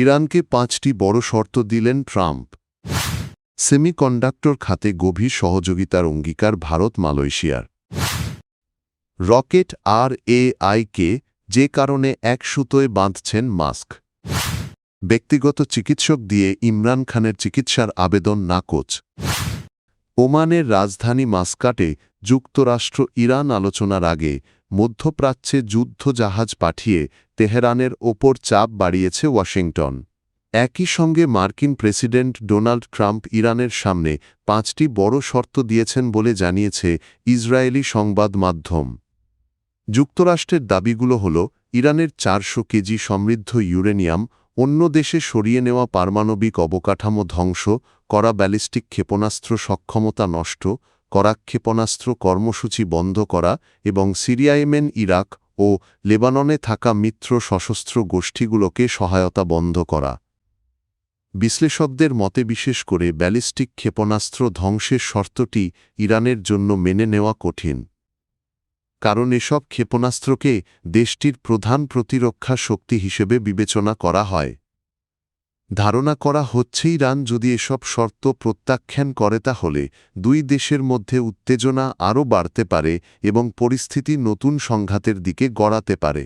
ইরানকে 5টি বড় শর্ত দিলেন ট্রাম্প। সেমিকন্ডাক্টর খাতে গভীর সহযোগিতার অঙ্গীকার ভারত মালয়েশিয়ার। রকেট RAIকে যে কারণে এক সুতোয় বাঁধছেন মাস্ক। ব্যক্তিগত চিকিৎসক দিয়ে ইমরান খানের চিকিৎসার আবেদন নাকচ। ওমানের রাজধানী মাস্কাটে যুক্তরাষ্ট্র ইরান আলোচনার আগে মধ্যপ্রাচ্যে যুদ্ধজাহাজ পাঠিয়ে তেহরানের ওপর চাপ বাড়িয়েছে ওয়াশিংটন। একই সঙ্গে মার্কিন প্রেসিডেন্ট ডোনাল্ড ট্রাম্প ইরানের সামনে 5টি বড় শর্ত দিয়েছেন বলে জানিয়েছে ইসরায়েলি সংবাদ মাধ্যম। যুক্তরাষ্ট্রের দাবিগুলো হল ইরানের 400 কেজি সমৃদ্ধ ইউরেনিয়াম অন্য দেশে সরিয়ে নেওয়া, পারমাণবিক অবকাঠামো ধ্বংস করা, ব্যালিস্টিক ক্ষেপণাস্ত্র সক্ষমতা নষ্ট করা, ক্ষেপণাস্ত্র কর্মসূচি বন্ধ করা এবং সিরিয়া, ইয়েমেন, ইরাক ও লেবাননে থাকা মিত্র সশস্ত্র গোষ্ঠীগুলোকে সহায়তা বন্ধ করা। বিশ্লেষকদের মতে বিশেষ করে ব্যালিস্টিক ক্ষেপণাস্ত্র ধ্বংসের শর্তটি ইরানের জন্য মেনে নেওয়া কঠিন, কারণ এসব ক্ষেপণাস্ত্রকে দেশটির প্রধান প্রতিরক্ষা শক্তি হিসেবে বিবেচনা করা হয়। ধারণা করা হচ্ছে ইরান যদি এসব শর্ত প্রত্যাখ্যান করে তাহলে দুই দেশের মধ্যে উত্তেজনা আরও বাড়তে পারে এবং পরিস্থিতি নতুন সংঘাতের দিকে গড়াতে পারে।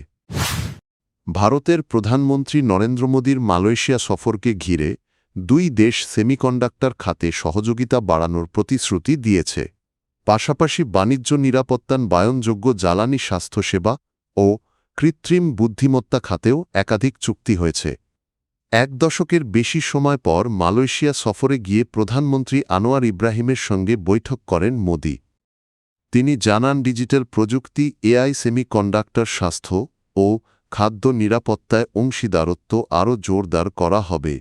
ভারতের প্রধানমন্ত্রী নরেন্দ্র মোদীর মালয়েশিয়া সফরকে ঘিরে দুই দেশ সেমিকন্ডাক্টর খাতে সহযোগিতা বাড়ানোর প্রতিশ্রুতি দিয়েছে। পাশাপাশি বাণিজ্য, নিরাপত্তা, নবায়নযোগ্য জ্বালানি, স্বাস্থ্যসেবা ও কৃত্রিম বুদ্ধিমত্তা খাতেও একাধিক চুক্তি হয়েছে। 1 দশকের বেশি সময় পর মালয়েশিয়া সফরে গিয়ে প্রধানমন্ত্রী আনোয়ার ইব্রাহিমের সঙ্গে বৈঠক করেন মোদি। তিনি জানান, ডিজিটাল প্রযুক্তি, AI, সেমিকন্ডাক্টর, স্বাস্থ্য ও খাদ্য নিরাপত্তায় অংশীদারত্ব আরও জোরদার করা হবে।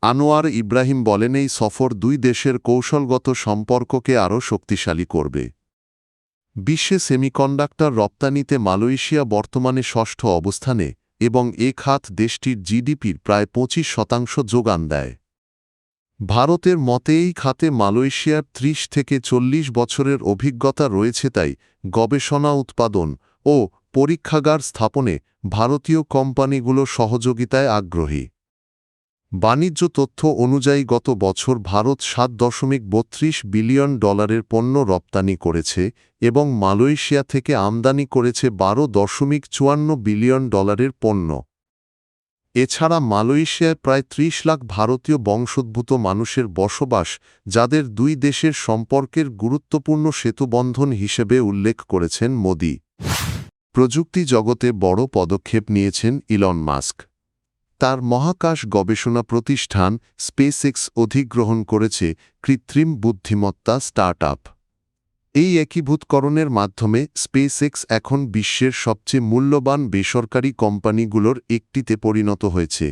আনোয়ার ইব্রাহিম বলেন, এই সফর দুই দেশের কৌশলগত সম্পর্ককে আরও শক্তিশালী করবে। বিশ্বে সেমিকন্ডাক্টর রপ্তানিতে মালয়েশিয়া বর্তমানে 6ষ্ঠ অবস্থানে এবং এ খাত দেশটির জিডিপির প্রায় 25% যোগান দেয়। ভারতের মতে এই খাতে মালয়েশিয়ার 30 থেকে 40 বছরের অভিজ্ঞতা রয়েছে, তাই গবেষণা, উৎপাদন ও পরীক্ষাগার স্থাপনে ভারতীয় কোম্পানিগুলো সহযোগিতায় আগ্রহী। বাণিজ্য তথ্য অনুযায়ী গত বছর ভারত $7.32 বিলিয়ন পণ্য রপ্তানি করেছে এবং মালয়েশিয়া থেকে আমদানি করেছে $12.54 বিলিয়ন পণ্য। এছাড়া মালয়েশিয়ায় প্রায় 30 লাখ ভারতীয় বংশোদ্ভূত মানুষের বসবাস, যাদের দুই দেশের সম্পর্কের গুরুত্বপূর্ণ সেতুবন্ধন হিসেবে উল্লেখ করেছেন মোদি। প্রযুক্তি জগতে বড় পদক্ষেপ নিয়েছেন ইলন মাস্ক। তার মহাকাশ গবেষণা প্রতিষ্ঠান স্পেসএক্স অধিগ্রহণ করেছে কৃত্রিম বুদ্ধিমত্তা স্টার্টআপ। এই একীভূতকরণের মাধ্যমে স্পেসএক্স এখন বিশ্বের সবচেয়ে মূল্যবান বেসরকারি কোম্পানিগুলোর একটিতে পরিণত হয়েছে।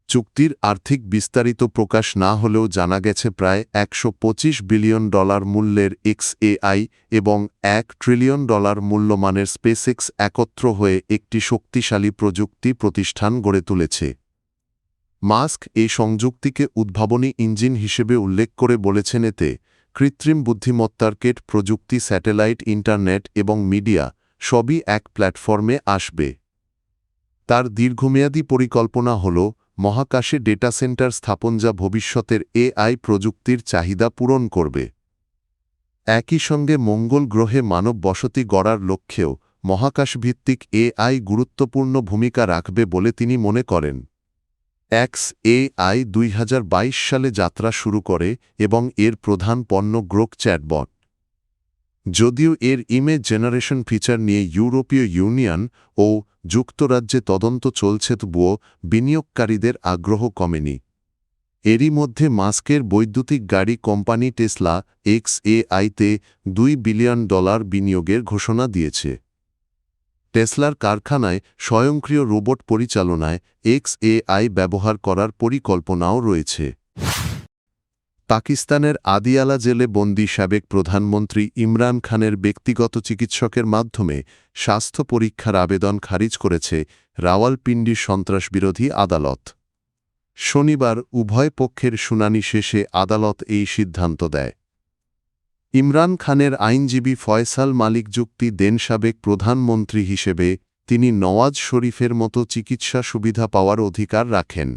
চুক্তির আর্থিক বিস্তারিত প্রকাশ না হলেও জানা গেছে প্রায় $125 বিলিয়ন মূল্যের XAI এবং $1 ট্রিলিয়ন মূল্যমানের স্পেসএক্স একত্র হয়ে একটি শক্তিশালী প্রযুক্তি প্রতিষ্ঠান গড়ে তুলেছে। মাস্ক এই সংযুক্তিকে উদ্ভাবনী ইঞ্জিন হিসেবে উল্লেখ করে বলেছেন, এতে কৃত্রিম বুদ্ধিমত্তার কেট প্রযুক্তি, স্যাটেলাইট, ইন্টারনেট এবং মিডিয়া সবই এক প্ল্যাটফর্মে আসবে। তার দীর্ঘমেয়াদী পরিকল্পনা হল মহাকাশে ডেটা সেন্টার স্থাপন, যা ভবিষ্যতের AI প্রযুক্তির চাহিদা পূরণ করবে। একই সঙ্গে মঙ্গল গ্রহে মানব বসতি গড়ার লক্ষ্যেও মহাকাশভিত্তিক AI গুরুত্বপূর্ণ ভূমিকা রাখবে বলে তিনি মনে করেন। XAI 2022 সালে যাত্রা শুরু করে এবং এর প্রধান পণ্য গ্রোক চ্যাটবট। যদিও এর ইমেজ জেনারেশন ফিচার নিয়ে ইউরোপীয় ইউনিয়ন ও যুক্তরাজ্যে তদন্ত চলছে, তবুও বিনিয়োগকারীদের আগ্রহ কমেনি। এরই মধ্যে মাস্কের বৈদ্যুতিক গাড়ি কোম্পানি টেসলা XAIতে $2 বিলিয়ন বিনিয়োগের ঘোষণা দিয়েছে। টেসলার কারখানায় স্বয়ংক্রিয় রোবট পরিচালনায় XAI ব্যবহার করার পরিকল্পনাও রয়েছে। পাকিস্তানের আদিয়ালা জেলে বন্দী সাবেক প্রধানমন্ত্রী ইমরান খানের ব্যক্তিগত চিকিৎসকের মাধ্যমে স্বাস্থ্য পরীক্ষার আবেদন খারিজ করেছে রাওয়ালপিন্ডির সন্ত্রাসবিরোধী আদালত। শনিবার উভয় পক্ষের শুনানি শেষে আদালত এই সিদ্ধান্ত দেয়। ইমরান খানের আইনজীবী ফয়সাল মালিক যুক্তি দেন, সাবেক প্রধানমন্ত্রী হিসেবে তিনি নওয়াজ শরীফের মতো চিকিৎসা সুবিধা পাওয়ার অধিকার রাখেন।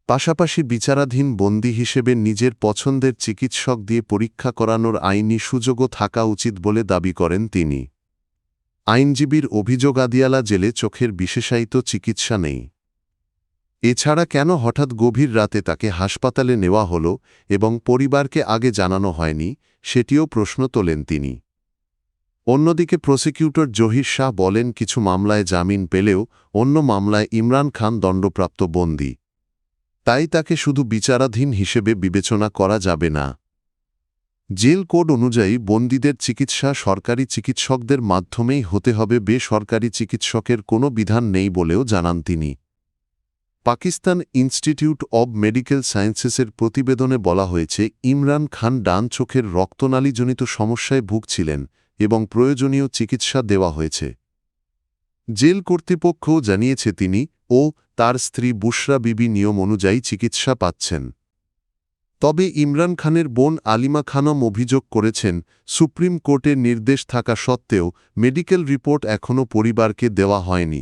পাশাপাশি বিচারাধীন বন্দী হিসেবে নিজের পছন্দের চিকিৎসক দিয়ে পরীক্ষা করানোর আইনি সুযোগও থাকা উচিত বলে দাবি করেন তিনি। আইনজীবীর অভিযোগ, আদিয়ালা জেলে চোখের বিশেষায়িত চিকিৎসা নেই। এছাড়া কেন হঠাৎ গভীর রাতে তাকে হাসপাতালে নেওয়া হল এবং পরিবারকে আগে জানানো হয়নি, সেটিও প্রশ্ন তোলেন তিনি। অন্যদিকে প্রসিকিউটর জহির শাহ বলেন, কিছু মামলায় জামিন পেলেও অন্য মামলায় ইমরান খান দণ্ডপ্রাপ্ত বন্দী, তাই তাকে শুধু বিচারাধীন হিসেবে বিবেচনা করা যাবে না। জেল কোড অনুযায়ী বন্দীদের চিকিৎসা সরকারি চিকিৎসকদের মাধ্যমেই হতে হবে, বেসরকারি চিকিৎসকের কোনো বিধান নেই বলেও জানান তিনি। পাকিস্তান ইনস্টিটিউট অব মেডিকেল সায়েন্সেসের প্রতিবেদনে বলা হয়েছে, ইমরান খান ডান চোখের রক্তনালীজনিত সমস্যায় ভুগছিলেন এবং প্রয়োজনীয় চিকিৎসা দেওয়া হয়েছে। জেল কর্তৃপক্ষও জানিয়েছে তিনি ও তার স্ত্রী বুশরা বিবি নিয়ম অনুযায়ী চিকিৎসা পাচ্ছেন। তবে ইমরান খানের বোন আলিমা খানম অভিযোগ করেছেন, সুপ্রিম কোর্টের নির্দেশ থাকা সত্ত্বেও মেডিকেল রিপোর্ট এখনও পরিবারকে দেওয়া হয়নি।